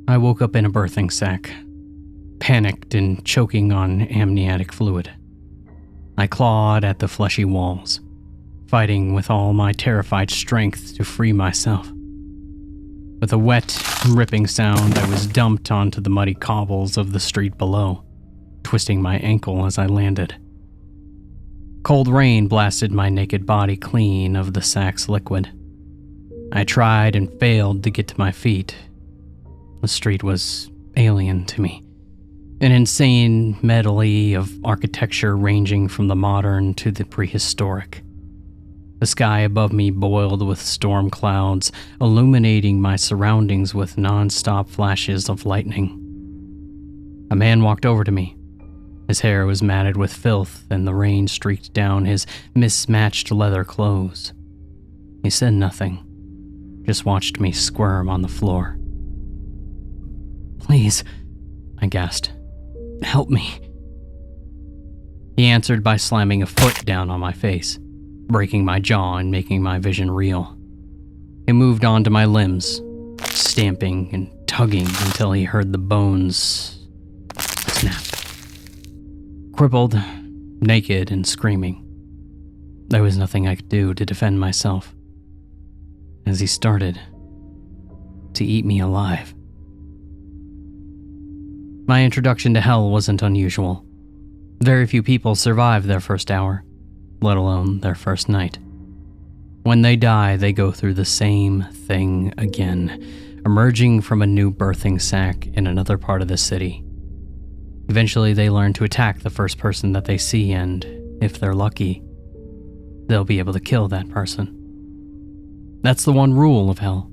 I woke up in a birthing sack, panicked and choking on amniotic fluid. I clawed at the fleshy walls, fighting with all my terrified strength to free myself. With a wet, ripping sound, I was dumped onto the muddy cobbles of the street below, twisting my ankle as I landed. Cold rain blasted my naked body clean of the sack's liquid. I tried and failed to get to my feet. The street was alien to me, an insane medley of architecture ranging from the modern to the prehistoric. The sky above me boiled with storm clouds, illuminating my surroundings with non-stop flashes of lightning. A man walked over to me. His hair was matted with filth and the rain streaked down his mismatched leather clothes. He said nothing, just watched me squirm on the floor. "Please," I gasped, "help me." He answered by slamming a foot down on my face, breaking my jaw and making my vision real. He moved on to my limbs, stamping and tugging until he heard the bones snap. Crippled, naked, and screaming. There was nothing I could do to defend myself, as he started to eat me alive. My introduction to hell wasn't unusual. Very few people survive their first hour, let alone their first night. When they die, they go through the same thing again, emerging from a new birthing sack in another part of the city. Eventually, they learn to attack the first person that they see, and if they're lucky, they'll be able to kill that person. That's the one rule of hell.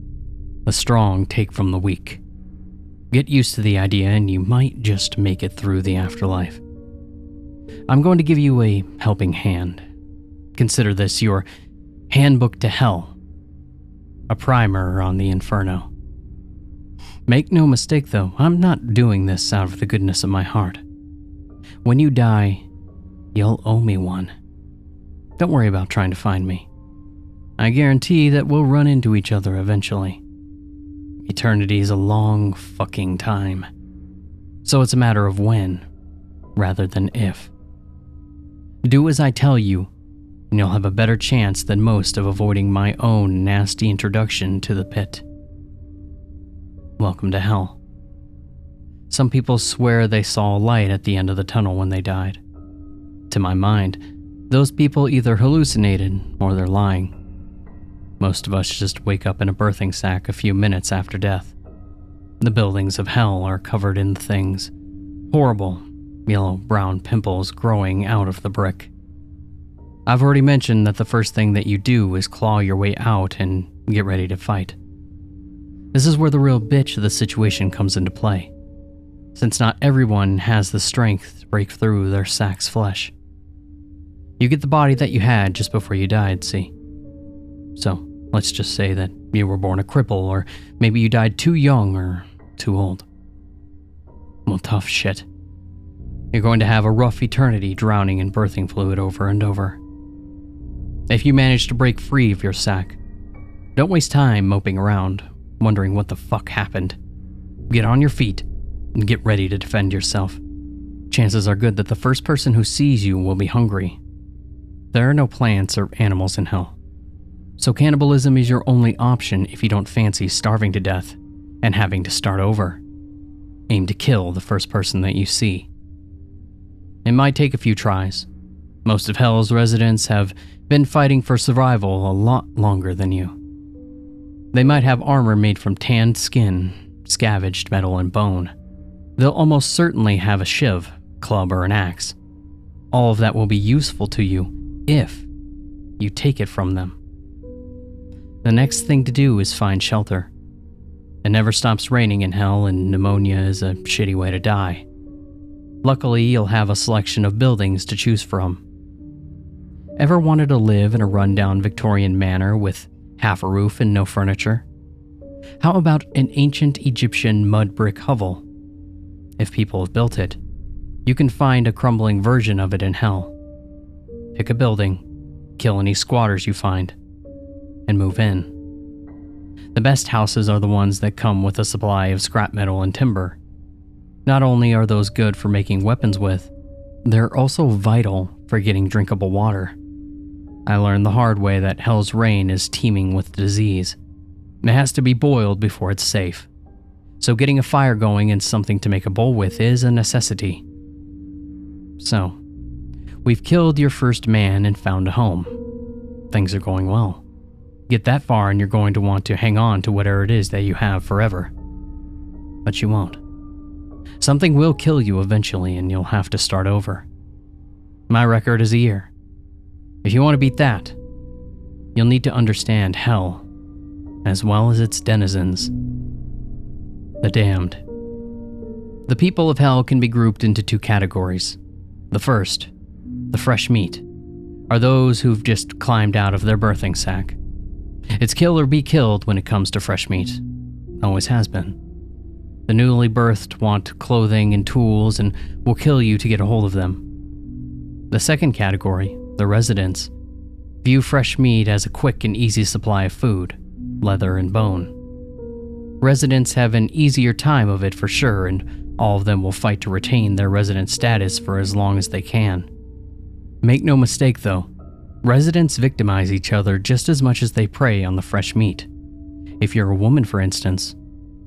The strong take from the weak. Get used to the idea and you might just make it through the afterlife. I'm going to give you a helping hand. Consider this your handbook to hell. A primer on the inferno. Make no mistake though, I'm not doing this out of the goodness of my heart. When you die, you'll owe me one. Don't worry about trying to find me. I guarantee that we'll run into each other eventually. Eternity is a long fucking time. So it's a matter of when, rather than if. Do as I tell you, and you'll have a better chance than most of avoiding my own nasty introduction to the pit. Welcome to hell. Some people swear they saw a light at the end of the tunnel when they died. To my mind, those people either hallucinated or they're lying. Most of us just wake up in a birthing sack a few minutes after death. The buildings of hell are covered in things. Horrible, yellow-brown pimples growing out of the brick. I've already mentioned that the first thing that you do is claw your way out and get ready to fight. This is where the real bitch of the situation comes into play, since not everyone has the strength to break through their sack's flesh. You get the body that you had just before you died, see? So, let's just say that you were born a cripple, or maybe you died too young or too old. Well, tough shit. You're going to have a rough eternity drowning in birthing fluid over and over. If you manage to break free of your sack, don't waste time moping around, wondering what the fuck happened. Get on your feet and get ready to defend yourself. Chances are good that the first person who sees you will be hungry. There are no plants or animals in hell. So cannibalism is your only option if you don't fancy starving to death and having to start over. Aim to kill the first person that you see. It might take a few tries. Most of hell's residents have been fighting for survival a lot longer than you. They might have armor made from tanned skin, scavenged metal, and bone. They'll almost certainly have a shiv, club, or an axe. All of that will be useful to you if you take it from them. The next thing to do is find shelter. It never stops raining in hell, and pneumonia is a shitty way to die. Luckily, you'll have a selection of buildings to choose from. Ever wanted to live in a rundown Victorian manor with half a roof and no furniture? How about an ancient Egyptian mud brick hovel? If people have built it, you can find a crumbling version of it in hell. Pick a building, kill any squatters you find, and move in. The best houses are the ones that come with a supply of scrap metal and timber. Not only are those good for making weapons with, they're also vital for getting drinkable water. I learned the hard way that Hell's Rain is teeming with disease. It has to be boiled before it's safe. So getting a fire going and something to make a bowl with is a necessity. So, we've killed your first man and found a home. Things are going well. Get that far and you're going to want to hang on to whatever it is that you have forever. But you won't. Something will kill you eventually and you'll have to start over. My record is a year. If you want to beat that, you'll need to understand hell, as well as its denizens, the damned. The people of hell can be grouped into two categories. The first, the fresh meat, are those who've just climbed out of their birthing sack. It's kill or be killed when it comes to fresh meat. Always has been. The newly birthed want clothing and tools and will kill you to get a hold of them. The second category, the residents, view fresh meat as a quick and easy supply of food, leather and bone. Residents have an easier time of it for sure, and all of them will fight to retain their resident status for as long as they can. Make no mistake though, residents victimize each other just as much as they prey on the fresh meat. If you're a woman, for instance,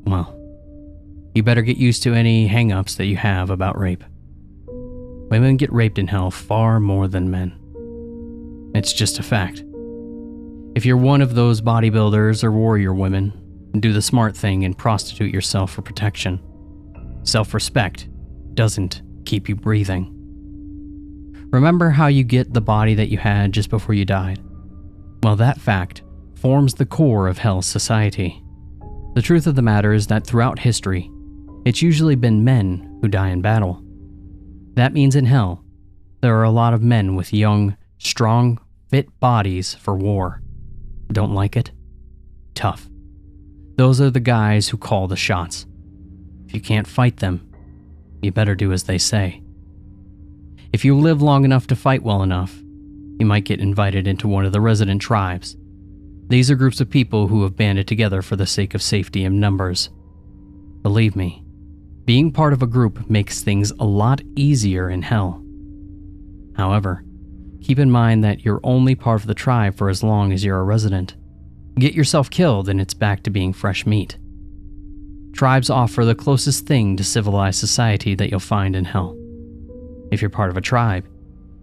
well, you better get used to any hang-ups that you have about rape. Women get raped in hell far more than men. It's just a fact. If you're one of those bodybuilders or warrior women, do the smart thing and prostitute yourself for protection. Self-respect doesn't keep you breathing. Remember how you get the body that you had just before you died? Well, that fact forms the core of hell's society. The truth of the matter is that throughout history, it's usually been men who die in battle. That means in hell, there are a lot of men with young, strong, fit bodies for war. Don't like it? Tough. Those are the guys who call the shots. If you can't fight them, you better do as they say. If you live long enough to fight well enough, you might get invited into one of the resident tribes. These are groups of people who have banded together for the sake of safety in numbers. Believe me, being part of a group makes things a lot easier in hell. However, keep in mind that you're only part of the tribe for as long as you're a resident. Get yourself killed and it's back to being fresh meat. Tribes offer the closest thing to civilized society that you'll find in hell. If you're part of a tribe,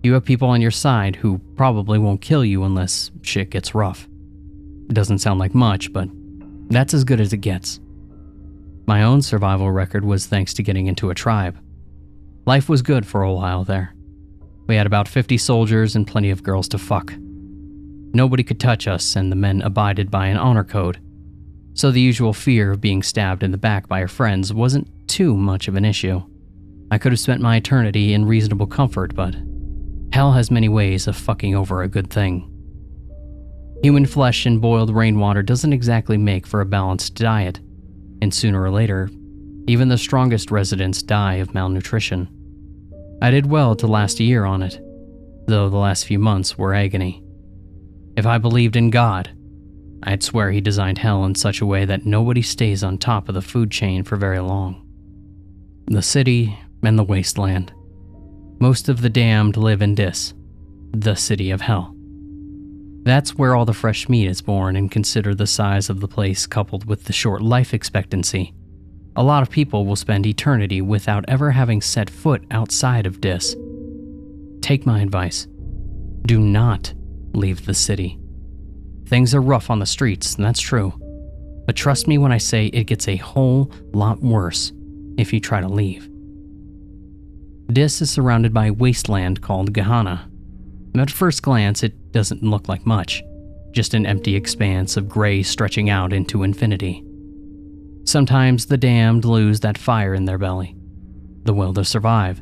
you have people on your side who probably won't kill you unless shit gets rough. It doesn't sound like much, but that's as good as it gets. My own survival record was thanks to getting into a tribe. Life was good for a while there. We had about 50 soldiers and plenty of girls to fuck. Nobody could touch us, and the men abided by an honor code, so the usual fear of being stabbed in the back by our friends wasn't too much of an issue. I could have spent my eternity in reasonable comfort, but hell has many ways of fucking over a good thing. Human flesh and boiled rainwater doesn't exactly make for a balanced diet, and sooner or later, even the strongest residents die of malnutrition. I did well to last a year on it, though the last few months were agony. If I believed in God, I'd swear he designed hell in such a way that nobody stays on top of the food chain for very long. The city and the wasteland. Most of the damned live in Dis, the city of hell. That's where all the fresh meat is born, and consider the size of the place coupled with the short life expectancy. A lot of people will spend eternity without ever having set foot outside of Dis. Take my advice. Do not leave the city. Things are rough on the streets, and that's true. But trust me when I say it gets a whole lot worse if you try to leave. Dis is surrounded by a wasteland called Gehenna. At first glance, it doesn't look like much, just an empty expanse of gray stretching out into infinity. Sometimes the damned lose that fire in their belly, the will to survive,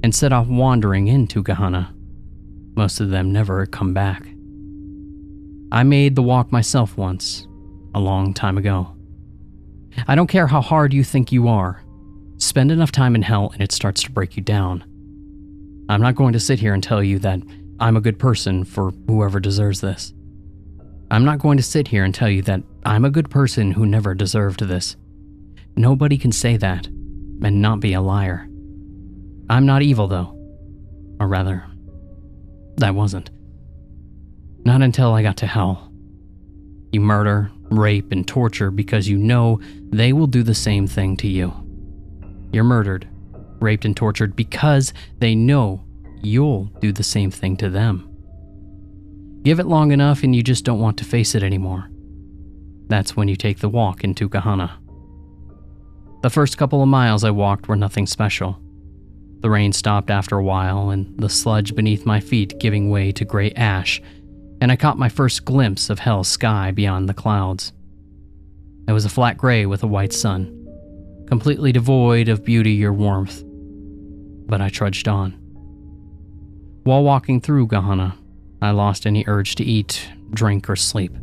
and set off wandering into Gehenna. Most of them never come back. I made the walk myself once, a long time ago. I don't care how hard you think you are. Spend enough time in hell and it starts to break you down. I'm not going to sit here and tell you that I'm a good person for whoever deserves this. I'm not going to sit here and tell you that I'm a good person who never deserved this. Nobody can say that and not be a liar. I'm not evil, though. Or rather, I wasn't. Not until I got to hell. You murder, rape, and torture because you know they will do the same thing to you. You're murdered, raped, and tortured because they know you'll do the same thing to them. Give it long enough and you just don't want to face it anymore. That's when you take the walk into Gehenna. The first couple of miles I walked were nothing special. The rain stopped after a while and the sludge beneath my feet giving way to gray ash, and I caught my first glimpse of hell's sky beyond the clouds. It was a flat gray with a white sun, completely devoid of beauty or warmth. But I trudged on. While walking through Gehenna, I lost any urge to eat, drink, or sleep.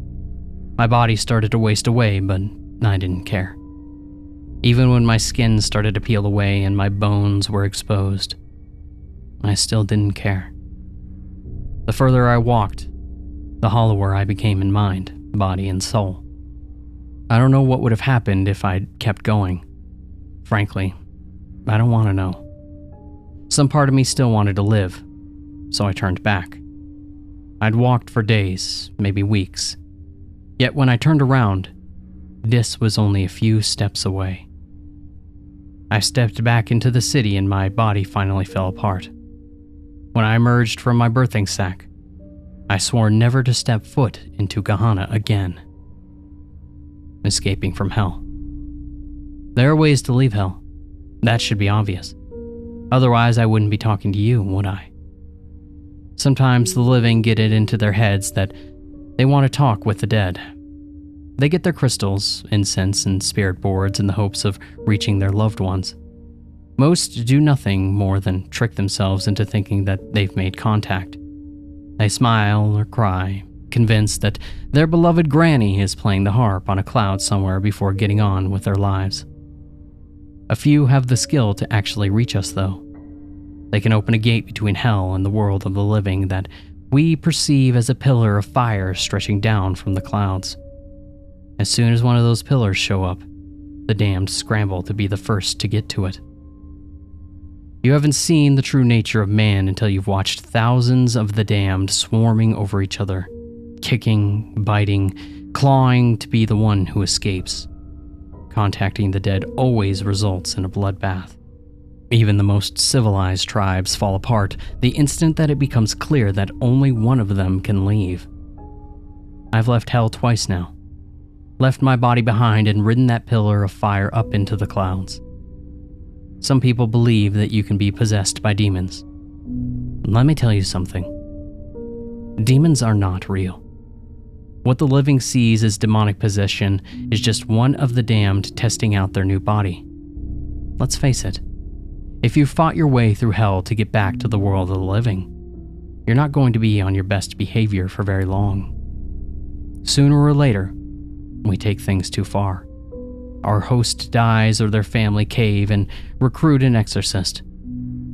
My body started to waste away, but I didn't care. Even when my skin started to peel away and my bones were exposed, I still didn't care. The further I walked, the hollower I became in mind, body, and soul. I don't know what would have happened if I'd kept going. Frankly, I don't want to know. Some part of me still wanted to live, so I turned back. I'd walked for days, maybe weeks. Yet when I turned around, Dis was only a few steps away. I stepped back into the city and my body finally fell apart. When I emerged from my birthing sack, I swore never to step foot into Gehenna again. Escaping from hell. There are ways to leave hell. That should be obvious. Otherwise, I wouldn't be talking to you, would I? Sometimes the living get it into their heads that they want to talk with the dead. They get their crystals, incense, and spirit boards in the hopes of reaching their loved ones. Most do nothing more than trick themselves into thinking that they've made contact. They smile or cry, convinced that their beloved granny is playing the harp on a cloud somewhere before getting on with their lives. A few have the skill to actually reach us, though. They can open a gate between hell and the world of the living that we perceive as a pillar of fire stretching down from the clouds. As soon as one of those pillars show up, the damned scramble to be the first to get to it. You haven't seen the true nature of man until you've watched thousands of the damned swarming over each other, kicking, biting, clawing to be the one who escapes. Contacting the dead always results in a bloodbath. Even the most civilized tribes fall apart the instant that it becomes clear that only one of them can leave. I've left hell twice now. Left my body behind and ridden that pillar of fire up into the clouds. Some people believe that you can be possessed by demons. Let me tell you something. Demons are not real. What the living sees as demonic possession is just one of the damned testing out their new body. Let's face it. If you fought your way through hell to get back to the world of the living, you're not going to be on your best behavior for very long. Sooner or later, we take things too far. Our host dies or their family cave and recruit an exorcist.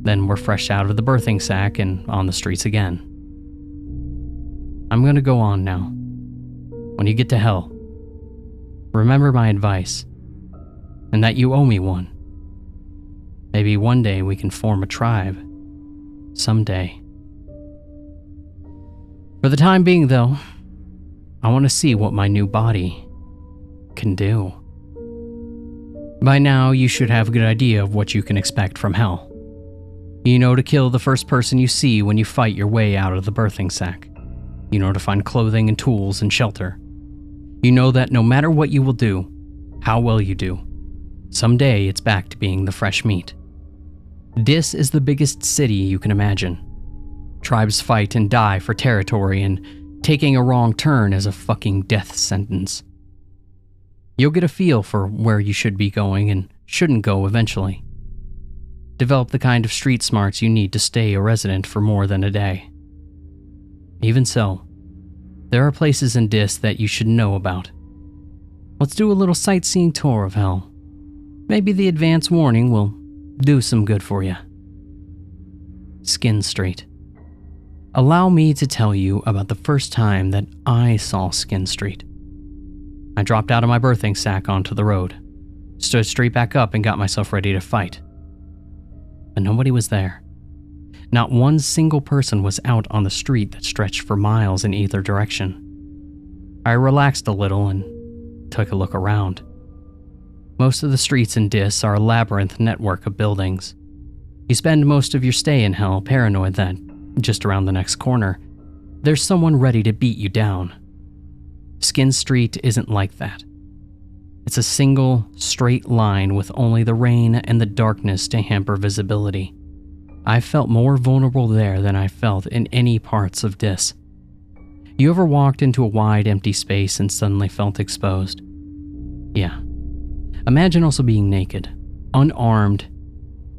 Then we're fresh out of the birthing sack and on the streets again. I'm going to go on now. When you get to hell, remember my advice, and that you owe me one. Maybe one day we can form a tribe. Someday. For the time being, though, I want to see what my new body can do. By now, you should have a good idea of what you can expect from hell. You know to kill the first person you see when you fight your way out of the birthing sack. You know to find clothing and tools and shelter. You know that no matter what you will do, how well you do, someday it's back to being the fresh meat. Dis is the biggest city you can imagine. Tribes fight and die for territory, and taking a wrong turn is a fucking death sentence. You'll get a feel for where you should be going and shouldn't go eventually. Develop the kind of street smarts you need to stay a resident for more than a day. Even so, there are places in Dis that you should know about. Let's do a little sightseeing tour of hell. Maybe the advance warning will do some good for you. Skin Street. Allow me to tell you about the first time that I saw Skin Street. I dropped out of my birthing sack onto the road, stood straight back up and got myself ready to fight. But nobody was there. Not one single person was out on the street that stretched for miles in either direction. I relaxed a little and took a look around. Most of the streets in Dis are a labyrinth network of buildings. You spend most of your stay in hell paranoid that, just around the next corner, there's someone ready to beat you down. Skin Street isn't like that. It's a single, straight line with only the rain and the darkness to hamper visibility. I felt more vulnerable there than I felt in any parts of Dis. You ever walked into a wide, empty space and suddenly felt exposed? Yeah. Imagine also being naked, unarmed,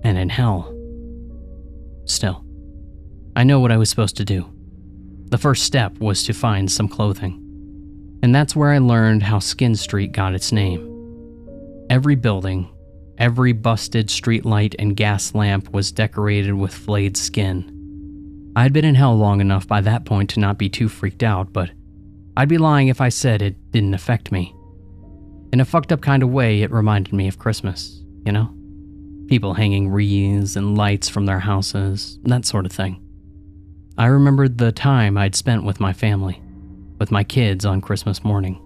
and in hell. Still, I know what I was supposed to do. The first step was to find some clothing. And that's where I learned how Skin Street got its name. Every building, every busted streetlight and gas lamp was decorated with flayed skin. I'd been in hell long enough by that point to not be too freaked out, but I'd be lying if I said it didn't affect me. In a fucked up kind of way, it reminded me of Christmas, you know? People hanging wreaths and lights from their houses, that sort of thing. I remembered the time I'd spent with my family, with my kids on Christmas morning.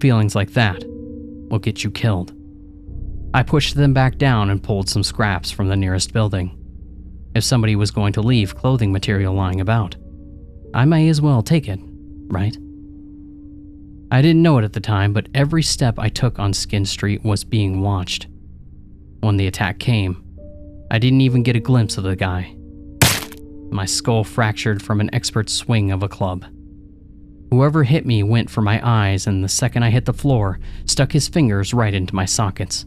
Feelings like that will get you killed. I pushed them back down and pulled some scraps from the nearest building. If somebody was going to leave clothing material lying about, I may as well take it, right? I didn't know it at the time, but every step I took on Skin Street was being watched. When the attack came, I didn't even get a glimpse of the guy. My skull fractured from an expert swing of a club. Whoever hit me went for my eyes, and the second I hit the floor, stuck his fingers right into my sockets.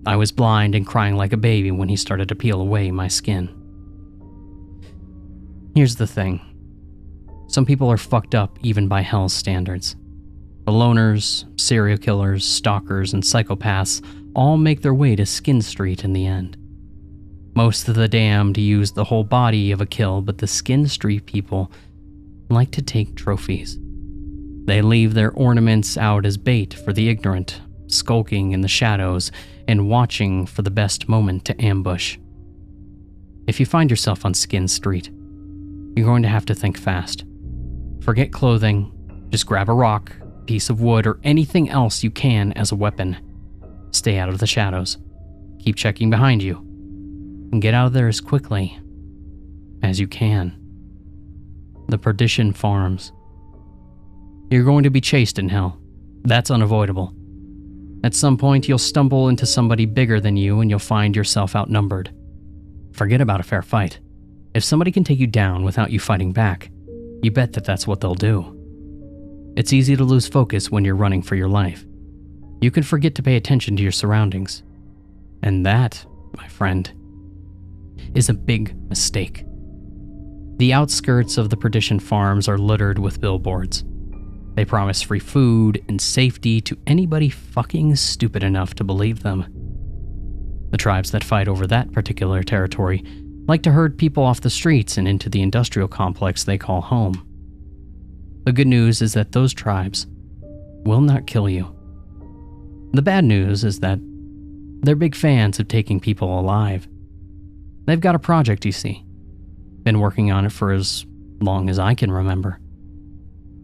I was blind and crying like a baby when he started to peel away my skin. Here's the thing. Some people are fucked up even by hell's standards. The loners, serial killers, stalkers, and psychopaths all make their way to Skin Street in the end. Most of the damned use the whole body of a kill, but the Skin Street people like to take trophies. They leave their ornaments out as bait for the ignorant, skulking in the shadows and watching for the best moment to ambush. If you find yourself on Skin Street, you're going to have to think fast. Forget clothing, just grab a rock, piece of wood, or anything else you can as a weapon. Stay out of the shadows. Keep checking behind you. And get out of there as quickly as you can. The Perdition Farms. You're going to be chased in hell. That's unavoidable. At some point, you'll stumble into somebody bigger than you and you'll find yourself outnumbered. Forget about a fair fight. If somebody can take you down without you fighting back, you bet that that's what they'll do. It's easy to lose focus when you're running for your life. You can forget to pay attention to your surroundings. And that, my friend, is a big mistake. The outskirts of the Perdition Farms are littered with billboards. They promise free food and safety to anybody fucking stupid enough to believe them. The tribes that fight over that particular territory like to herd people off the streets and into the industrial complex they call home. The good news is that those tribes will not kill you. The bad news is that they're big fans of taking people alive. They've got a project, you see. Been working on it for as long as I can remember.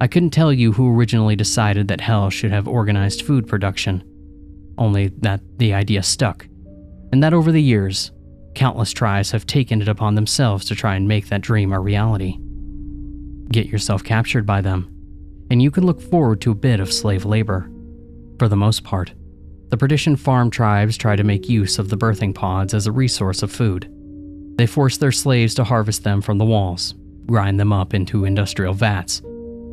I couldn't tell you who originally decided that hell should have organized food production, only that the idea stuck, and that over the years, countless tribes have taken it upon themselves to try and make that dream a reality. Get yourself captured by them, and you can look forward to a bit of slave labor. For the most part, the Perdition Farm tribes try to make use of the birthing pods as a resource of food. They force their slaves to harvest them from the walls, grind them up into industrial vats,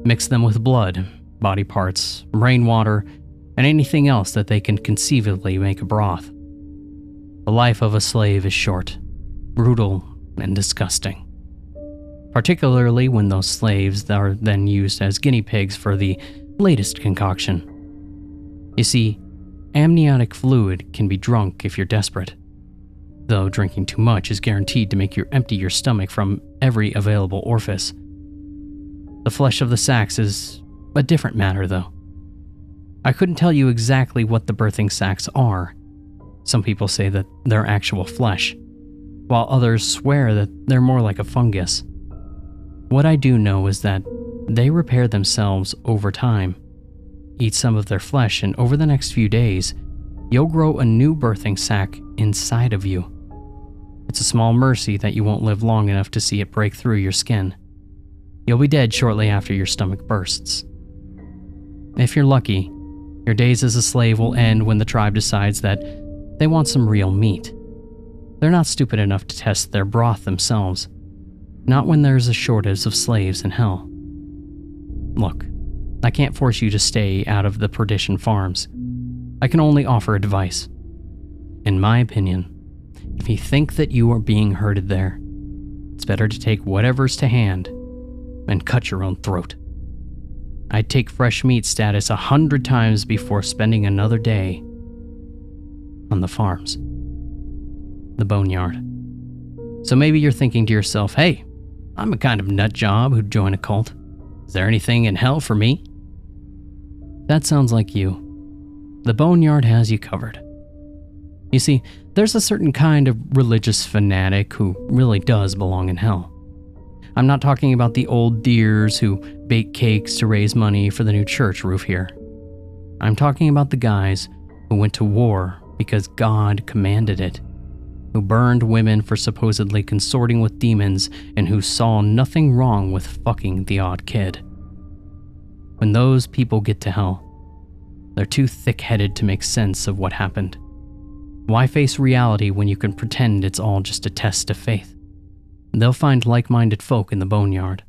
mix them with blood, body parts, rainwater, and anything else that they can conceivably make a broth. The life of a slave is short, brutal, and disgusting. Particularly when those slaves are then used as guinea pigs for the latest concoction. You see, amniotic fluid can be drunk if you're desperate. though drinking too much is guaranteed to make you empty your stomach from every available orifice. The flesh of the sacks is a different matter, though. I couldn't tell you exactly what the birthing sacks are. Some people say that they're actual flesh, while others swear that they're more like a fungus. What I do know is that they repair themselves over time. Eat some of their flesh, and over the next few days, you'll grow a new birthing sac inside of you. It's a small mercy that you won't live long enough to see it break through your skin. You'll be dead shortly after your stomach bursts. If you're lucky, your days as a slave will end when the tribe decides that they want some real meat. They're not stupid enough to test their broth themselves, not when there's a shortage of slaves in hell. Look, I can't force you to stay out of the perdition farms. I can only offer advice. In my opinion, if you think that you are being herded there, it's better to take whatever's to hand and cut your own throat. I'd take fresh meat status 100 times before spending another day on the farms. The boneyard. So maybe you're thinking to yourself, hey, I'm a kind of nut job who'd join a cult. Is there anything in hell for me? That sounds like you. The boneyard has you covered. You see, there's a certain kind of religious fanatic who really does belong in hell. I'm not talking about the old dears who bake cakes to raise money for the new church roof here. I'm talking about the guys who went to war because God commanded it, who burned women for supposedly consorting with demons, and who saw nothing wrong with fucking the odd kid. When those people get to hell, they're too thick-headed to make sense of what happened. Why face reality when you can pretend it's all just a test of faith? They'll find like-minded folk in the boneyard.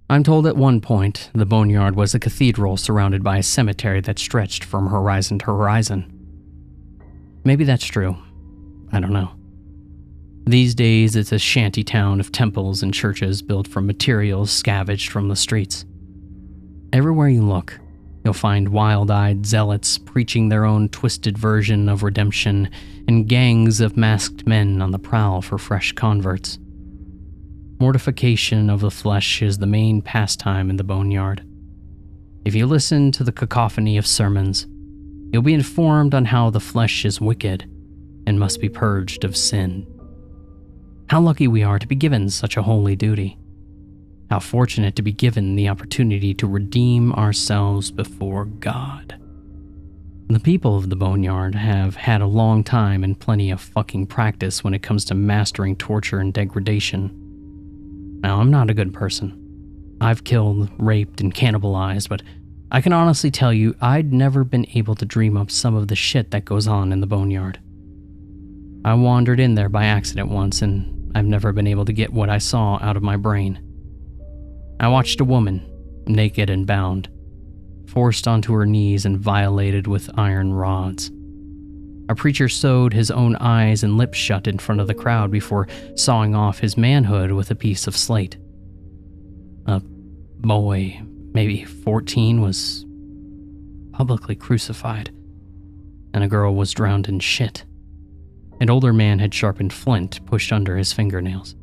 I'm told at one point the boneyard was a cathedral surrounded by a cemetery that stretched from horizon to horizon. Maybe that's true. I don't know. These days, it's a shanty town of temples and churches built from materials scavenged from the streets. Everywhere you look, you'll find wild-eyed zealots preaching their own twisted version of redemption and gangs of masked men on the prowl for fresh converts. Mortification of the flesh is the main pastime in the boneyard. If you listen to the cacophony of sermons, you'll be informed on how the flesh is wicked and must be purged of sin. How lucky we are to be given such a holy duty. How fortunate to be given the opportunity to redeem ourselves before God. The people of the boneyard have had a long time and plenty of fucking practice when it comes to mastering torture and degradation. Now, I'm not a good person. I've killed, raped, and cannibalized, but I can honestly tell you I'd never been able to dream up some of the shit that goes on in the boneyard. I wandered in there by accident once, and I've never been able to get what I saw out of my brain. I watched a woman, naked and bound, forced onto her knees and violated with iron rods. A preacher sewed his own eyes and lips shut in front of the crowd before sawing off his manhood with a piece of slate. A boy, maybe 14, was publicly crucified, and a girl was drowned in shit. An older man had sharpened flint pushed under his fingernails.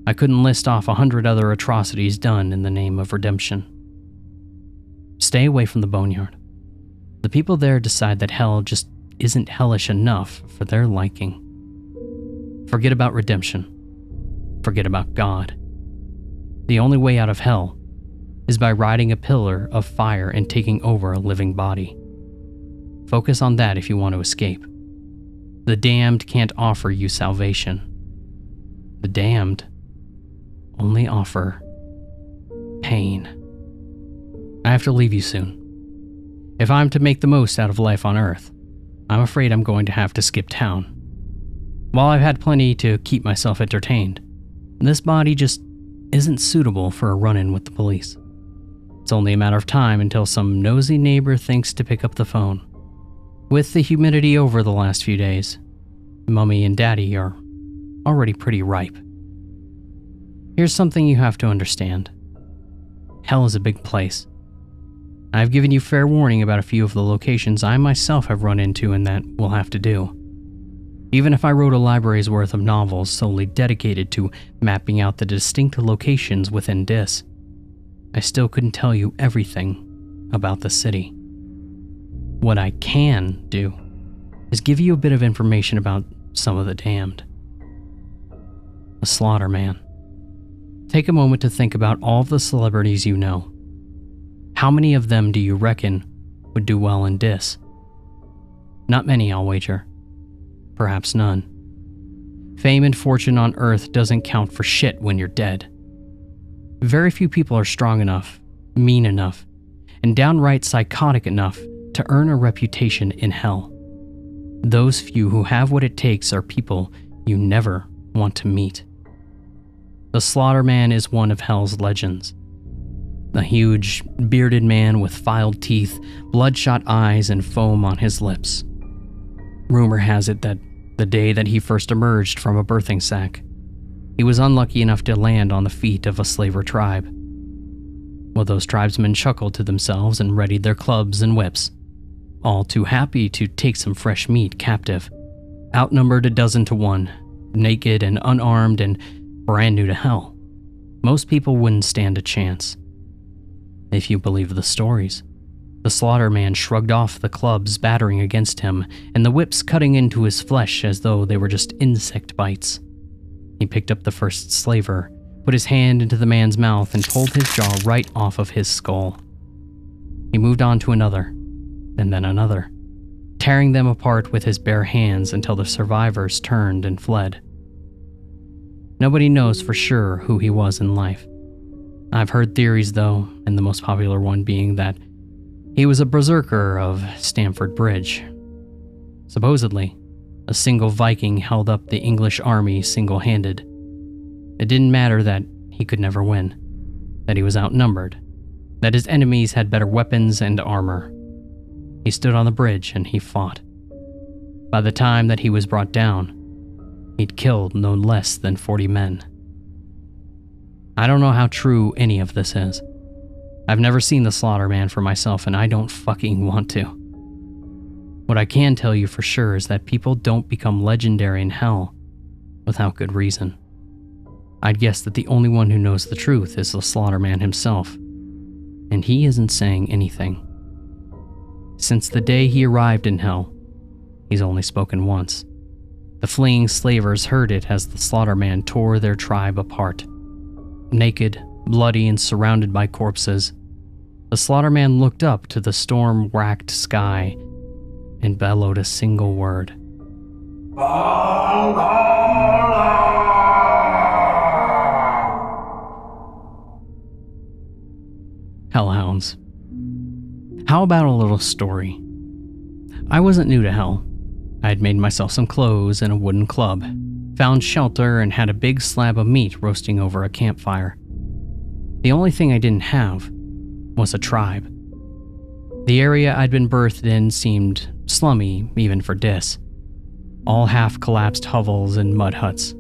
I couldn't list off 100 other atrocities done in the name of redemption. Stay away from the boneyard. The people there decide that hell just isn't hellish enough for their liking. Forget about redemption. Forget about God. The only way out of hell is by riding a pillar of fire and taking over a living body. Focus on that if you want to escape. The damned can't offer you salvation. The damned only offer pain. I have to leave you soon. If I'm to make the most out of life on Earth, I'm afraid I'm going to have to skip town. While I've had plenty to keep myself entertained, this body just isn't suitable for a run-in with the police. It's only a matter of time until some nosy neighbor thinks to pick up the phone. With the humidity over the last few days, Mummy and Daddy are already pretty ripe. Here's something you have to understand. Hell is a big place. I've given you fair warning about a few of the locations I myself have run into and that we'll have to do. Even if I wrote a library's worth of novels solely dedicated to mapping out the distinct locations within Dis, I still couldn't tell you everything about the city. What I can do is give you a bit of information about some of the damned. The Slaughter Man. Take a moment to think about all of the celebrities you know. How many of them do you reckon would do well in Dis? Not many, I'll wager. Perhaps none. Fame and fortune on Earth doesn't count for shit when you're dead. Very few people are strong enough, mean enough, and downright psychotic enough to earn a reputation in hell. Those few who have what it takes are people you never want to meet. The Slaughter Man is one of hell's legends. A huge, bearded man with filed teeth, bloodshot eyes, and foam on his lips. Rumor has it that the day that he first emerged from a birthing sack, he was unlucky enough to land on the feet of a slaver tribe. Well, those tribesmen chuckled to themselves and readied their clubs and whips, all too happy to take some fresh meat captive, outnumbered 12 to 1, naked and unarmed and brand new to hell. Most people wouldn't stand a chance. If you believe the stories, the Slaughter Man shrugged off the clubs battering against him and the whips cutting into his flesh as though they were just insect bites. He picked up the first slaver, put his hand into the man's mouth, and pulled his jaw right off of his skull. He moved on to another, and then another, tearing them apart with his bare hands until the survivors turned and fled. Nobody knows for sure who he was in life. I've heard theories, though, and the most popular one being that he was a berserker of Stamford Bridge. Supposedly, a single Viking held up the English army single-handed. It didn't matter that he could never win, that he was outnumbered, that his enemies had better weapons and armor. He stood on the bridge and he fought. By the time that he was brought down, he'd killed no less than 40 men. I don't know how true any of this is. I've never seen the Slaughter Man for myself, and I don't fucking want to. What I can tell you for sure is that people don't become legendary in hell without good reason. I'd guess that the only one who knows the truth is the Slaughter Man himself, and he isn't saying anything. Since the day he arrived in hell, he's only spoken once. The fleeing slavers heard it as the Slaughter Man tore their tribe apart. Naked, bloody, and surrounded by corpses, the Slaughter Man looked up to the storm-wracked sky and bellowed a single word. Hellhounds. How about a little story? I wasn't new to hell. I had made myself some clothes and a wooden club, found shelter, and had a big slab of meat roasting over a campfire. The only thing I didn't have was a tribe. The area I'd been birthed in seemed slummy even for Dis. All half-collapsed hovels and mud huts.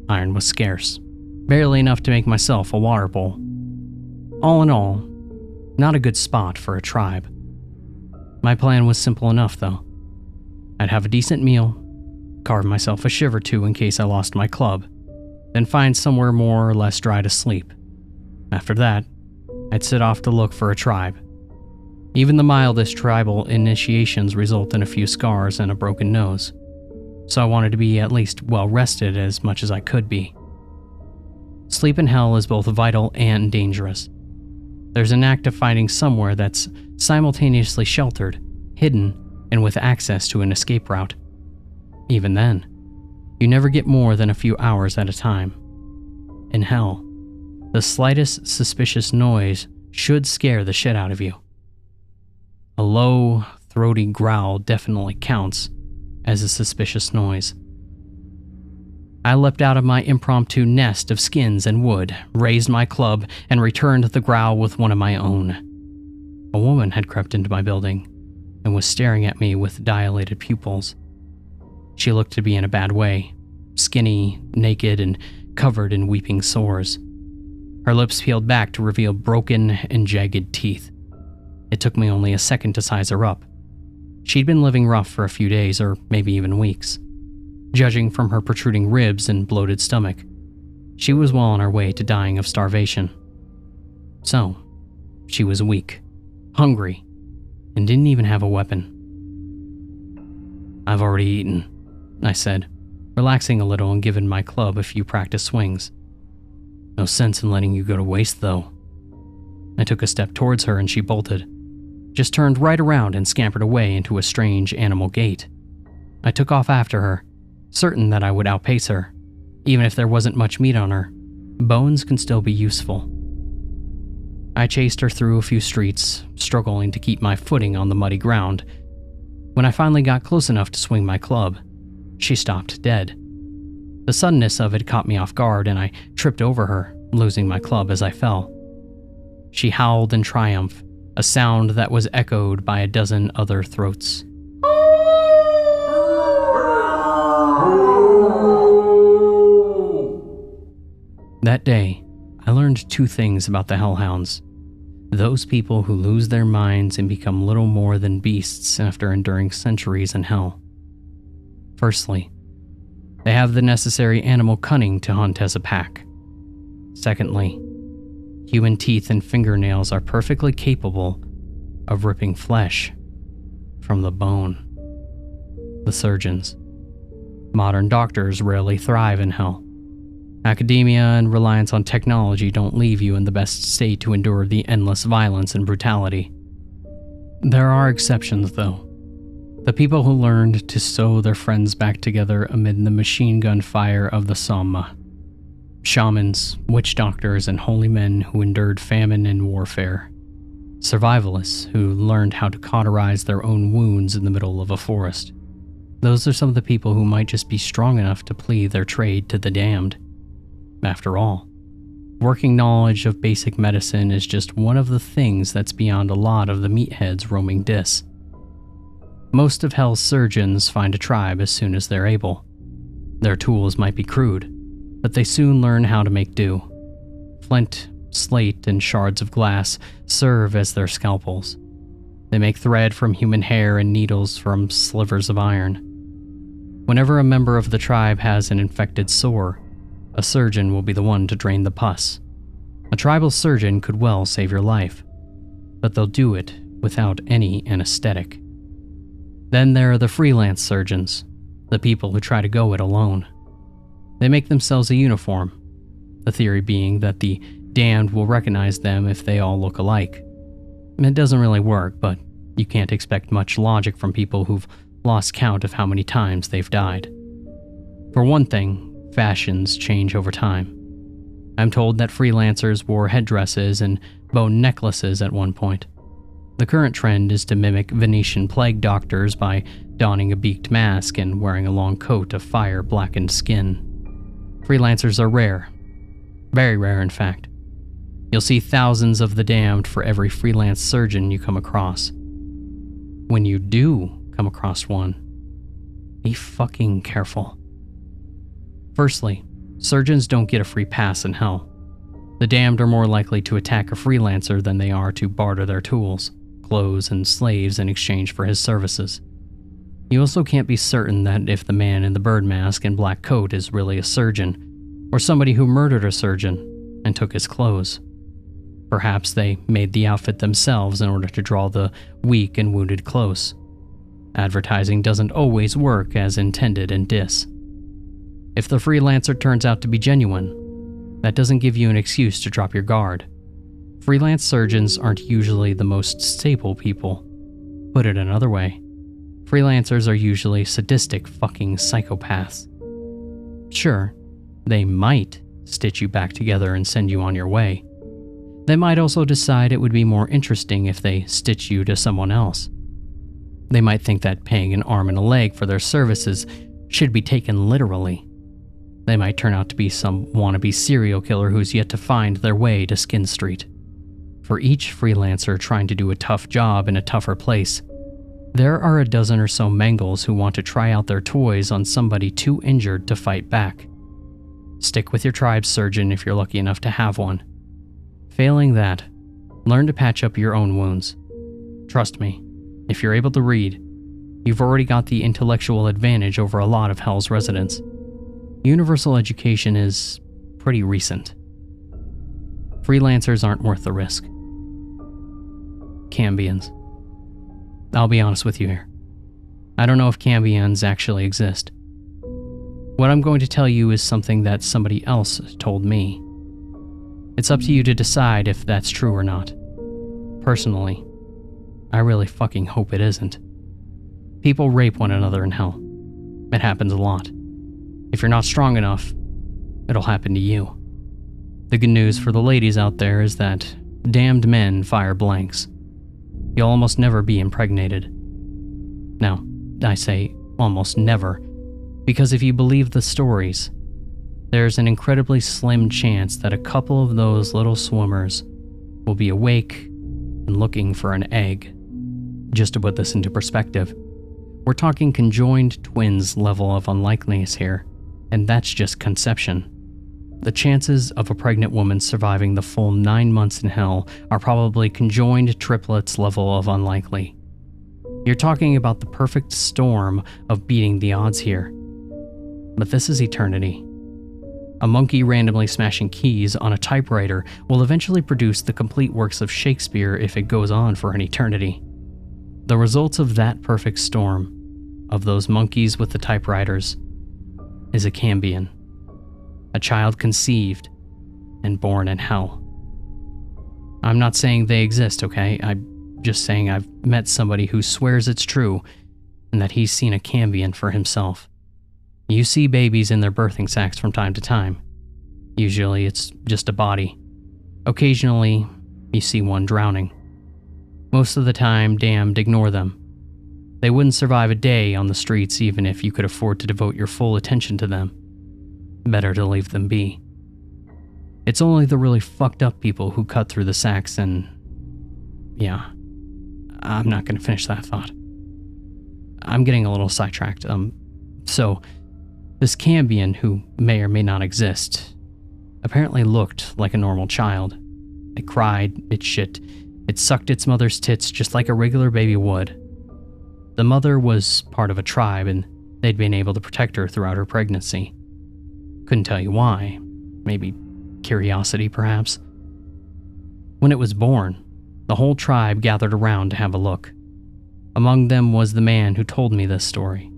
Iron was scarce, barely enough to make myself a water bowl. All in all, not a good spot for a tribe. My plan was simple enough, though. I'd have a decent meal, carve myself a shiv or two in case I lost my club, then find somewhere more or less dry to sleep. After that, I'd set off to look for a tribe. Even the mildest tribal initiations result in a few scars and a broken nose, so I wanted to be at least well rested as much as I could be. Sleep in hell is both vital and dangerous. There's an act of finding somewhere that's simultaneously sheltered, hidden, and with access to an escape route. Even then, you never get more than a few hours at a time. In hell, the slightest suspicious noise should scare the shit out of you. A low, throaty growl definitely counts as a suspicious noise. I leapt out of my impromptu nest of skins and wood, raised my club, and returned the growl with one of my own. A woman had crept into my building and was staring at me with dilated pupils. She looked to be in a bad way, skinny, naked, and covered in weeping sores. Her lips peeled back to reveal broken and jagged teeth. It took me only a second to size her up. She'd been living rough for a few days or maybe even weeks. Judging from her protruding ribs and bloated stomach, she was well on her way to dying of starvation. So, she was weak, hungry, and didn't even have a weapon. "I've already eaten," I said, relaxing a little and giving my club a few practice swings. "No sense in letting you go to waste, though." I took a step towards her and she bolted, just turned right around and scampered away into a strange animal gait. I took off after her, certain that I would outpace her. Even if there wasn't much meat on her, bones can still be useful. I chased her through a few streets, struggling to keep my footing on the muddy ground. When I finally got close enough to swing my club, she stopped dead. The suddenness of it caught me off guard and I tripped over her, losing my club as I fell. She howled in triumph, a sound that was echoed by a dozen other throats. That day, I learned two things about the Hellhounds. Those people who lose their minds and become little more than beasts after enduring centuries in hell. Firstly, they have the necessary animal cunning to hunt as a pack. Secondly, human teeth and fingernails are perfectly capable of ripping flesh from the bone. The surgeons. Modern doctors rarely thrive in hell. Academia and reliance on technology don't leave you in the best state to endure the endless violence and brutality. There are exceptions, though. The people who learned to sew their friends back together amid the machine gun fire of the Samma. Shamans, witch doctors, and holy men who endured famine and warfare. Survivalists who learned how to cauterize their own wounds in the middle of a forest. Those are some of the people who might just be strong enough to plead their trade to the damned. After all, working knowledge of basic medicine is just one of the things that's beyond a lot of the meatheads roaming Dis. Most of Hell's surgeons find a tribe as soon as they're able. Their tools might be crude, but they soon learn how to make do. Flint, slate, and shards of glass serve as their scalpels. They make thread from human hair and needles from slivers of iron. Whenever a member of the tribe has an infected sore, a surgeon will be the one to drain the pus. A tribal surgeon could well save your life, but they'll do it without any anesthetic. Then there are the freelance surgeons, the people who try to go it alone. They make themselves a uniform, the theory being that the damned will recognize them if they all look alike. It doesn't really work, but you can't expect much logic from people who've lost count of how many times they've died. For one thing, fashions change over time. I'm told that freelancers wore headdresses and bone necklaces at one point. The current trend is to mimic Venetian plague doctors by donning a beaked mask and wearing a long coat of fire-blackened skin. Freelancers are rare. Very rare, in fact. You'll see thousands of the damned for every freelance surgeon you come across. When you do come across one, be fucking careful. Firstly, surgeons don't get a free pass in hell. The damned are more likely to attack a freelancer than they are to barter their tools, clothes, and slaves in exchange for his services. You also can't be certain that if the man in the bird mask and black coat is really a surgeon, or somebody who murdered a surgeon and took his clothes. Perhaps they made the outfit themselves in order to draw the weak and wounded close. Advertising doesn't always work as intended in Dis. If the freelancer turns out to be genuine, that doesn't give you an excuse to drop your guard. Freelance surgeons aren't usually the most stable people. Put it another way, freelancers are usually sadistic fucking psychopaths. Sure, they might stitch you back together and send you on your way. They might also decide it would be more interesting if they stitch you to someone else. They might think that paying an arm and a leg for their services should be taken literally. They might turn out to be some wannabe serial killer who's yet to find their way to Skin Street. For each freelancer trying to do a tough job in a tougher place, there are a dozen or so Mengels who want to try out their toys on somebody too injured to fight back. Stick with your tribe surgeon if you're lucky enough to have one. Failing that, learn to patch up your own wounds. Trust me, if you're able to read, you've already got the intellectual advantage over a lot of Hell's residents. Universal education is pretty recent. Freelancers aren't worth the risk. Cambions. I'll be honest with you here. I don't know if Cambions actually exist. What I'm going to tell you is something that somebody else told me. It's up to you to decide if that's true or not. Personally, I really fucking hope it isn't. People rape one another in Hell. It happens a lot. If you're not strong enough, it'll happen to you. The good news for the ladies out there is that damned men fire blanks. You'll almost never be impregnated. Now, I say almost never, because if you believe the stories, there's an incredibly slim chance that a couple of those little swimmers will be awake and looking for an egg. Just to put this into perspective, we're talking conjoined twins level of unlikeliness here, and that's just conception. The chances of a pregnant woman surviving the full 9 months in Hell are probably conjoined triplets level of unlikely. You're talking about the perfect storm of beating the odds here. But this is eternity. A monkey randomly smashing keys on a typewriter will eventually produce the complete works of Shakespeare if it goes on for an eternity. The results of that perfect storm, of those monkeys with the typewriters, is a Cambion. A child conceived and born in Hell. I'm not saying they exist, okay? I'm just saying I've met somebody who swears it's true and that he's seen a Cambion for himself. You see babies in their birthing sacks from time to time. Usually it's just a body. Occasionally, you see one drowning. Most of the time, damned, ignore them. They wouldn't survive a day on the streets even if you could afford to devote your full attention to them. Better to leave them be. It's only the really fucked up people who cut through the sacks and... yeah, I'm not going to finish that thought. I'm getting a little sidetracked. So, this Cambion, who may or may not exist, apparently looked like a normal child. It cried, it shit, it sucked its mother's tits just like a regular baby would. The mother was part of a tribe and they'd been able to protect her throughout her pregnancy. Couldn't tell you why. Maybe curiosity, perhaps. When it was born, the whole tribe gathered around to have a look. Among them was the man who told me this story.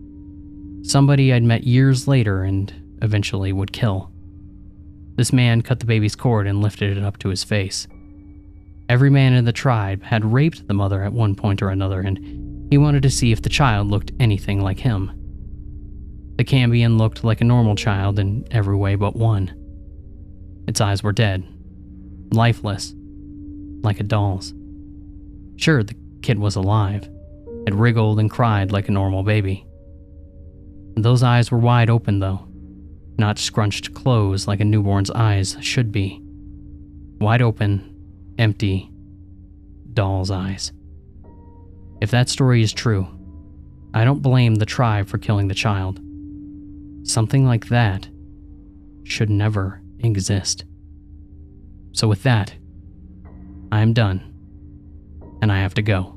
Somebody I'd met years later and eventually would kill. This man cut the baby's cord and lifted it up to his face. Every man in the tribe had raped the mother at one point or another, and he wanted to see if the child looked anything like him. The Cambion looked like a normal child in every way but one. Its eyes were dead, lifeless, like a doll's. Sure, the kid was alive. It wriggled and cried like a normal baby. Those eyes were wide open, though, not scrunched closed like a newborn's eyes should be. Wide open, empty, doll's eyes. If that story is true, I don't blame the tribe for killing the child. Something like that should never exist. So with that, I am done, and I have to go.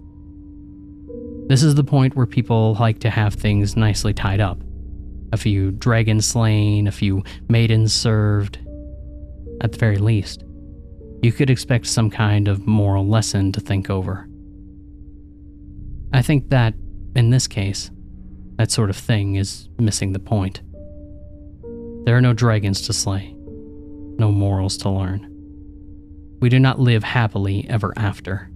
This is the point where people like to have things nicely tied up. A few dragons slain, a few maidens served. At the very least, you could expect some kind of moral lesson to think over. I think that, in this case, that sort of thing is missing the point. There are no dragons to slay, no morals to learn. We do not live happily ever after.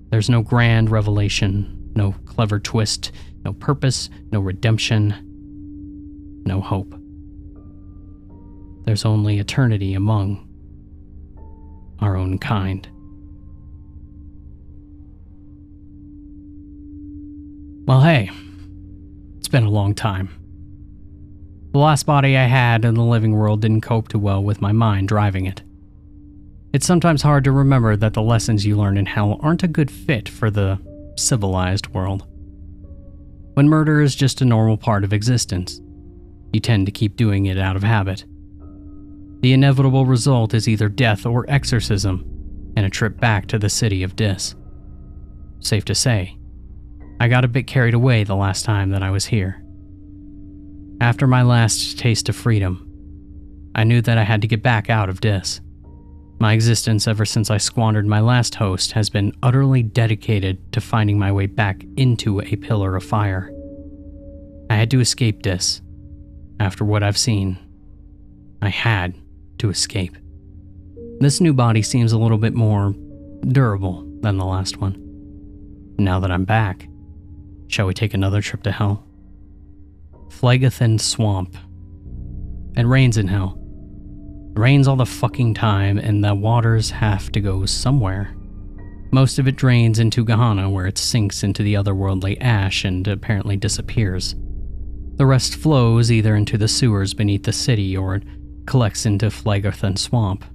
There's no grand revelation, no clever twist, no purpose, no redemption, no hope. There's only eternity among our own kind. Well, hey, it's been a long time. The last body I had in the living world didn't cope too well with my mind driving it. It's sometimes hard to remember that the lessons you learn in Hell aren't a good fit for the civilized world. When murder is just a normal part of existence, you tend to keep doing it out of habit. The inevitable result is either death or exorcism, and a trip back to the city of Dis. Safe to say, I got a bit carried away the last time that I was here. After my last taste of freedom, I knew that I had to get back out of Dis. My existence ever since I squandered my last host has been utterly dedicated to finding my way back into a pillar of fire. I had to escape Dis. After what I've seen, I had to escape. This new body seems a little bit more durable than the last one. Now that I'm back, shall we take another trip to hell? Phlegethon Swamp. It rains in hell. It rains all the fucking time, and the waters have to go somewhere. Most of it drains into Gehenna, where it sinks into the otherworldly ash and apparently disappears. The rest flows either into the sewers beneath the city or it collects into Phlegethon Swamp.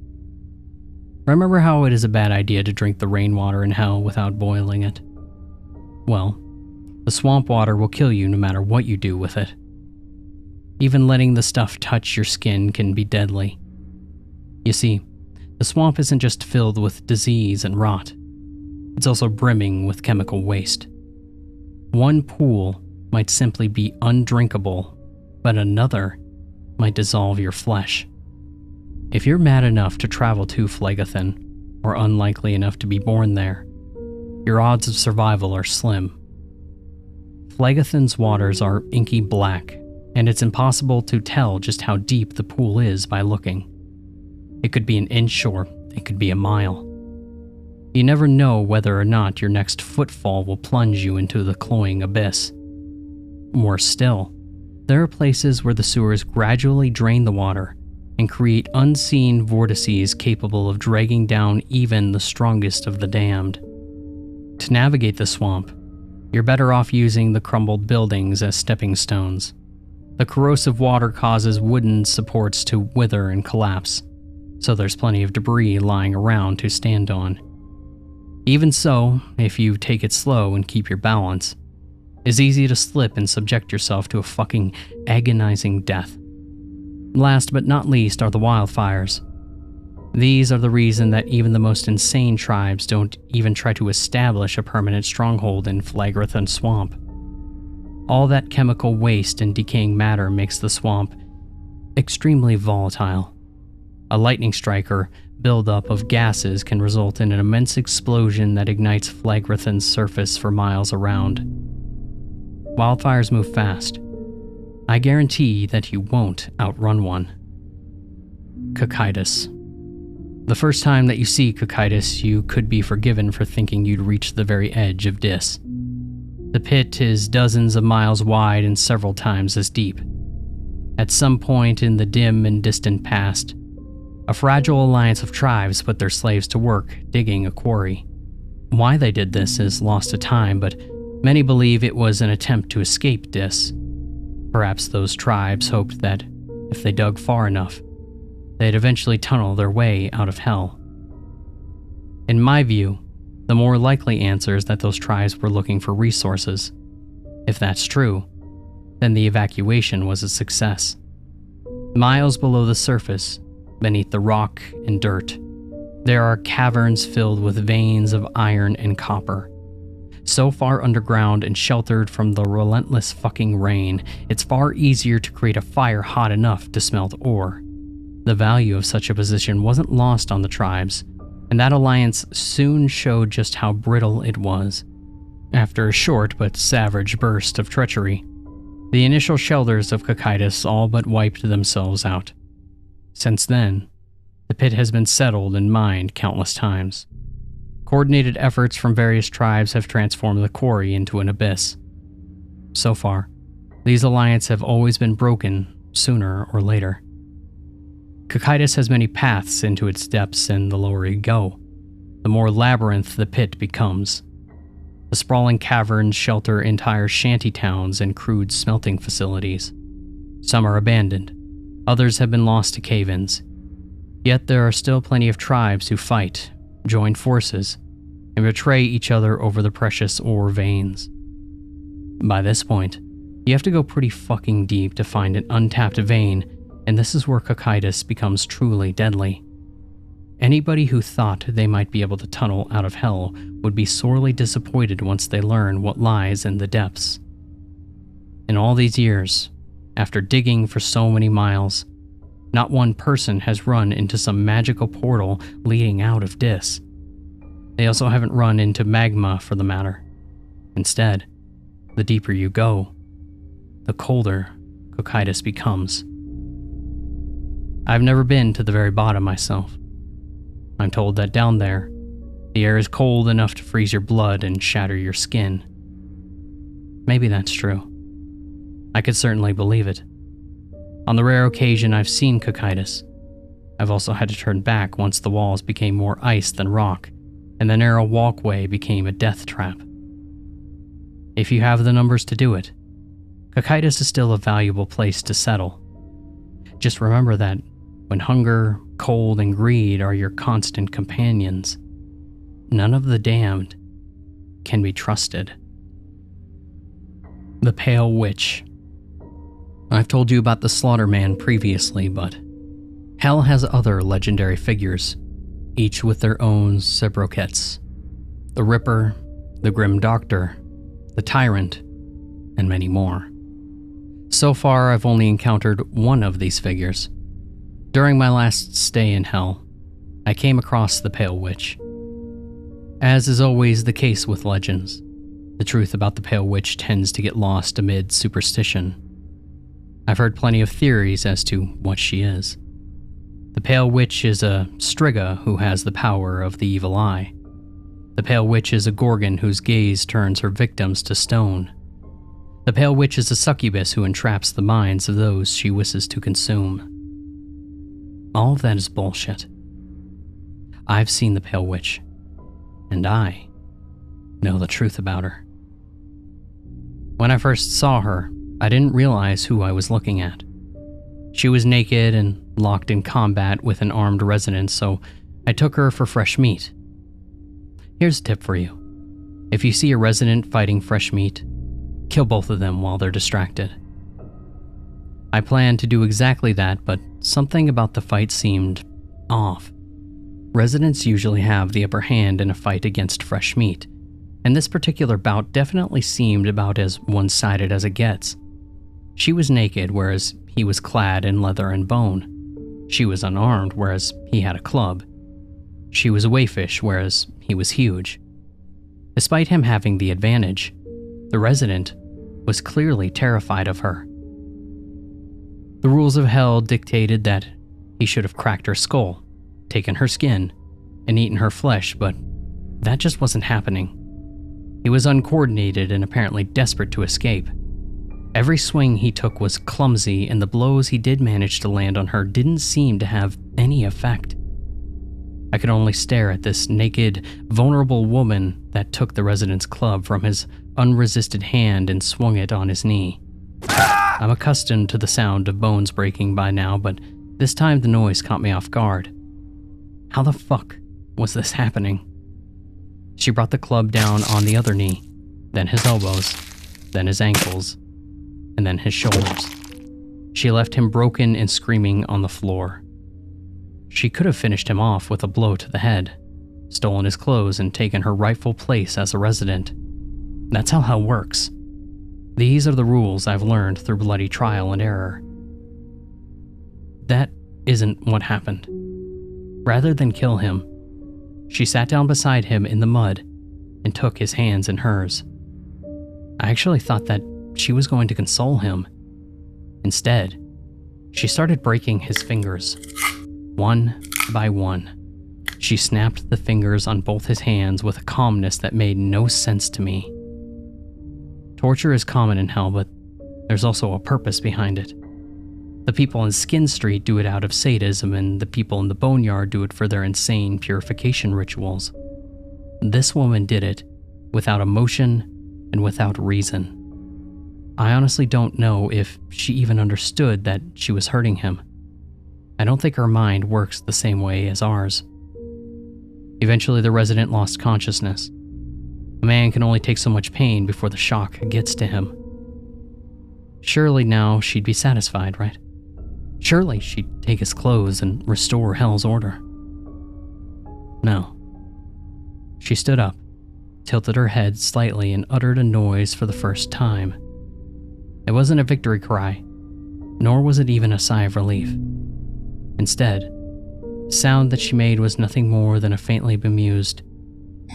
Remember how it is a bad idea to drink the rainwater in hell without boiling it? Well, the swamp water will kill you no matter what you do with it. Even letting the stuff touch your skin can be deadly. You see, the swamp isn't just filled with disease and rot. It's also brimming with chemical waste. One pool might simply be undrinkable, but another might dissolve your flesh. If you're mad enough to travel to Phlegethon, or unlikely enough to be born there, your odds of survival are slim. Phlegethon's waters are inky black, and it's impossible to tell just how deep the pool is by looking. It could be an inch or it could be a mile. You never know whether or not your next footfall will plunge you into the cloying abyss. Worse still, there are places where the sewers gradually drain the water and create unseen vortices capable of dragging down even the strongest of the damned. To navigate the swamp, you're better off using the crumbled buildings as stepping stones. The corrosive water causes wooden supports to wither and collapse, so there's plenty of debris lying around to stand on. Even so, if you take it slow and keep your balance, it's easy to slip and subject yourself to a fucking agonizing death. Last but not least are the wildfires. These are the reason that even the most insane tribes don't even try to establish a permanent stronghold in Phlegethon Swamp. All that chemical waste and decaying matter makes the swamp extremely volatile. A lightning strike or buildup of gases can result in an immense explosion that ignites Phlegethon's surface for miles around. Wildfires move fast. I guarantee that you won't outrun one. Cocytus. The first time that you see Cocytus, you could be forgiven for thinking you'd reached the very edge of Dis. The pit is dozens of miles wide and several times as deep. At some point in the dim and distant past, a fragile alliance of tribes put their slaves to work digging a quarry. Why they did this is lost to time, but many believe it was an attempt to escape Dis. Perhaps those tribes hoped that, if they dug far enough, they'd eventually tunnel their way out of hell. In my view, the more likely answer is that those tribes were looking for resources. If that's true, then the evacuation was a success. Miles below the surface, beneath the rock and dirt, there are caverns filled with veins of iron and copper. So far underground and sheltered from the relentless fucking rain, it's far easier to create a fire hot enough to smelt ore. The value of such a position wasn't lost on the tribes, and that alliance soon showed just how brittle it was. After a short but savage burst of treachery, the initial shelters of Cocytus all but wiped themselves out. Since then, the pit has been settled and mined countless times. Coordinated efforts from various tribes have transformed the quarry into an abyss. So far, these alliances have always been broken sooner or later. Cocytus has many paths into its depths, and the lower you go, the more labyrinth the pit becomes. The sprawling caverns shelter entire shanty towns and crude smelting facilities. Some are abandoned, others have been lost to cave-ins. Yet there are still plenty of tribes who fight, join forces, and betray each other over the precious ore veins. By this point, you have to go pretty fucking deep to find an untapped vein, and this is where Cocytus becomes truly deadly. Anybody who thought they might be able to tunnel out of hell would be sorely disappointed once they learn what lies in the depths. In all these years, after digging for so many miles, not one person has run into some magical portal leading out of Dis. They also haven't run into magma, for the matter. Instead, the deeper you go, the colder Cocytus becomes. I've never been to the very bottom myself. I'm told that down there, the air is cold enough to freeze your blood and shatter your skin. Maybe that's true. I could certainly believe it. On the rare occasion I've seen Cocytus, I've also had to turn back once the walls became more ice than rock, and the narrow walkway became a death trap. If you have the numbers to do it, Cocytus is still a valuable place to settle. Just remember that when hunger, cold, and greed are your constant companions, none of the damned can be trusted. The Pale Witch. I've told you about the Slaughter Man previously, but hell has other legendary figures, each with their own sobriquets. The Ripper, the Grim Doctor, the Tyrant, and many more. So far, I've only encountered one of these figures. During my last stay in hell, I came across the Pale Witch. As is always the case with legends, the truth about the Pale Witch tends to get lost amid superstition. I've heard plenty of theories as to what she is. The Pale Witch is a Striga who has the power of the evil eye. The Pale Witch is a Gorgon whose gaze turns her victims to stone. The Pale Witch is a succubus who entraps the minds of those she wishes to consume. All of that is bullshit. I've seen the Pale Witch, and I know the truth about her. When I first saw her, I didn't realize who I was looking at. She was naked and locked in combat with an armed resident, so I took her for fresh meat. Here's a tip for you. If you see a resident fighting fresh meat, kill both of them while they're distracted. I planned to do exactly that, but something about the fight seemed off. Residents usually have the upper hand in a fight against fresh meat, and this particular bout definitely seemed about as one-sided as it gets. She was naked, whereas he was clad in leather and bone. She was unarmed, whereas he had a club. She was a wayfish, whereas he was huge. Despite him having the advantage, the resident was clearly terrified of her. The rules of hell dictated that he should have cracked her skull, taken her skin, and eaten her flesh, but that just wasn't happening. He was uncoordinated and apparently desperate to escape. Every swing he took was clumsy, and the blows he did manage to land on her didn't seem to have any effect. I could only stare at this naked, vulnerable woman that took the resident's club from his unresisted hand and swung it on his knee. I'm accustomed to the sound of bones breaking by now, but this time the noise caught me off guard. How the fuck was this happening? She brought the club down on the other knee, then his elbows, then his ankles, and then his shoulders. She left him broken and screaming on the floor. She could have finished him off with a blow to the head, stolen his clothes, and taken her rightful place as a resident. That's how hell works. These are the rules I've learned through bloody trial and error. That isn't what happened. Rather than kill him, she sat down beside him in the mud and took his hands in hers. I actually thought that she was going to console him. Instead, she started breaking his fingers, one by one. She snapped the fingers on both his hands with a calmness that made no sense to me. Torture is common in hell, but there's also a purpose behind it. The people in Skin Street do it out of sadism, and the people in the Boneyard do it for their insane purification rituals. This woman did it without emotion and without reason. I honestly don't know if she even understood that she was hurting him. I don't think her mind works the same way as ours. Eventually, the resident lost consciousness. A man can only take so much pain before the shock gets to him. Surely now she'd be satisfied, right? Surely she'd take his clothes and restore hell's order. No. She stood up, tilted her head slightly, and uttered a noise for the first time. It wasn't a victory cry, nor was it even a sigh of relief. Instead, the sound that she made was nothing more than a faintly bemused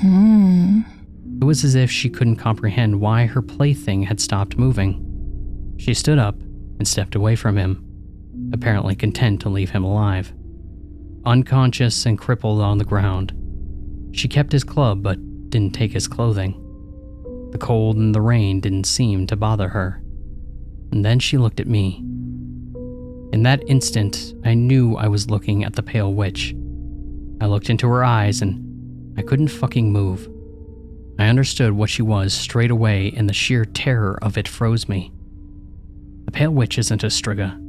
It was as if she couldn't comprehend why her plaything had stopped moving. She stood up and stepped away from him, apparently content to leave him alive. Unconscious and crippled on the ground, she kept his club but didn't take his clothing. The cold and the rain didn't seem to bother her. And then she looked at me. In that instant, I knew I was looking at the pale witch. I looked into her eyes and I couldn't fucking move. I understood what she was straight away, and the sheer terror of it froze me. The pale witch isn't a striga.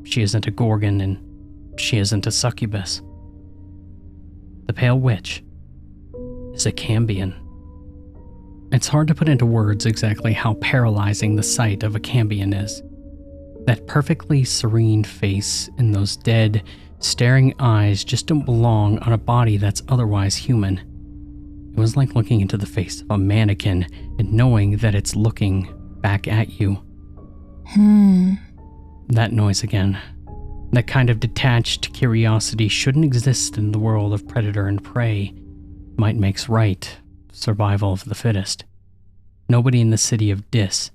She isn't a gorgon, and she isn't a succubus. The pale witch is a cambion. It's hard to put into words exactly how paralyzing the sight of a cambion is. That perfectly serene face and those dead, staring eyes just don't belong on a body that's otherwise human. It was like looking into the face of a mannequin and knowing that it's looking back at you. That noise again. That kind of detached curiosity shouldn't exist in the world of predator and prey. Might makes right, survival of the fittest. Nobody in the city of Dis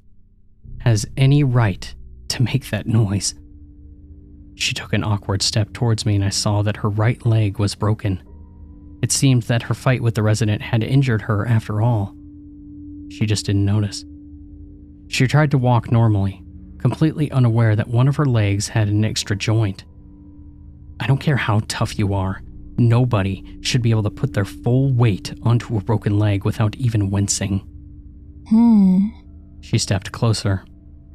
has any right to make that noise. She took an awkward step towards me and I saw that her right leg was broken. It seemed that her fight with the resident had injured her after all. She just didn't notice. She tried to walk normally, completely unaware that one of her legs had an extra joint. I don't care how tough you are, nobody should be able to put their full weight onto a broken leg without even wincing. She stepped closer,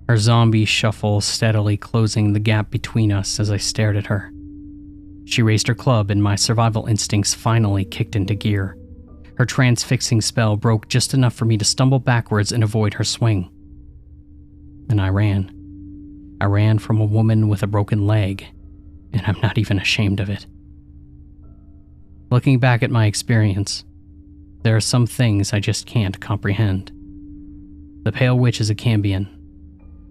her zombie shuffle steadily closing the gap between us as I stared at her. She raised her club and my survival instincts finally kicked into gear. Her transfixing spell broke just enough for me to stumble backwards and avoid her swing. And I ran. I ran from a woman with a broken leg, and I'm not even ashamed of it. Looking back at my experience, there are some things I just can't comprehend. The pale witch is a cambion.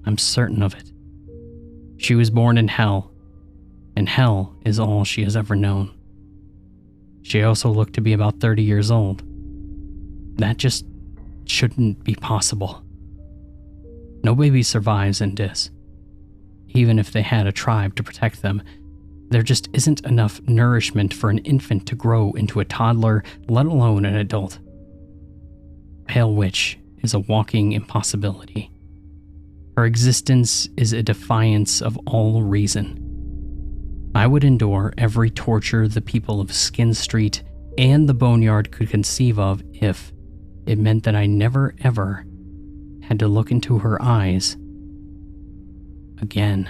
I'm certain of it. She was born in hell, and hell is all she has ever known. She also looked to be about 30 years old. That just shouldn't be possible. No baby survives in Dis. Even if they had a tribe to protect them, there just isn't enough nourishment for an infant to grow into a toddler, let alone an adult. Pale Witch is a walking impossibility. Her existence is a defiance of all reason. I would endure every torture the people of Skin Street and the Boneyard could conceive of if it meant that I never ever had to look into her eyes again.